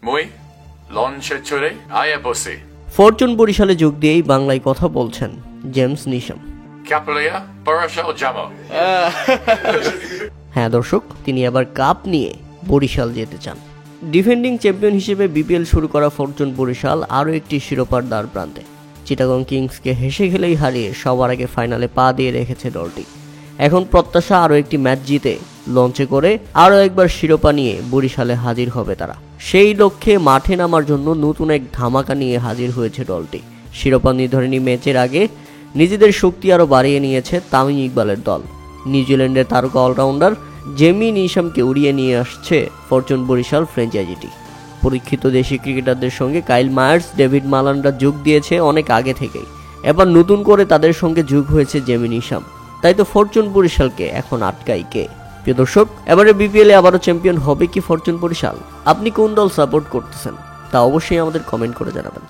Muy loncheture ayabose. Fortune বরিশালে যোগ দিয়েই বাংলায় কথা বলছেন James Neesham. Capolea Barashal Jamo. হ্যাঁ দর্শক, তিনি আবার কাপ নিয়ে বরিশাল যেতে চান। ডিফেন্ডিং চ্যাম্পিয়ন হিসেবে বিপিএল শুরু করা ফরচুন বরিশাল আরও একটি শিরোপার দ্বার প্রান্তে। চিটাগং কিংসকে হেসে খেলেই হারিয়ে সবার আগে ফাইনালে পা দিয়ে রেখেছে দলটি। এখন প্রত্যাশা আরও একটি ম্যাচ জিতে লঞ্চে করে আরও একবার শিরোপা নিয়ে বরিশালে হাজির হবে তারা। সেই লক্ষ্যে মাঠে নামার জন্য নতুন এক ধামাকা নিয়ে হাজির হয়েছে দলটি। শিরোপা নির্ধারণী ম্যাচের আগে নিজেদের শক্তি আরও বাড়িয়ে নিয়েছে তামিম ইকবালের দল। নিউজিল্যান্ডের তারকা অলরাউন্ডার জেমি নিশামকে উড়িয়ে নিয়ে আসছে ফরচুন বরিশাল ফ্র্যাঞ্চাইজিটি। পরীক্ষিত দেশি ক্রিকেটারদের সঙ্গে কাইল মায়ার্স, ডেভিড মালানরা যোগ দিয়েছে অনেক আগে থেকেই। এবার নতুন করে তাদের সঙ্গে যোগ হয়েছে জেমি নিশাম। তাই তো ফরচুন বরিশালকে এখন আটকাই কে? প্রিয় দর্শক, এবারে বিপিএলে আবারও চ্যাম্পিয়ন হবে কি ফরচুন বরিশাল? আপনি কোন দল সাপোর্ট করতেছেন তা অবশ্যই আমাদের কমেন্ট করে জানাবেন।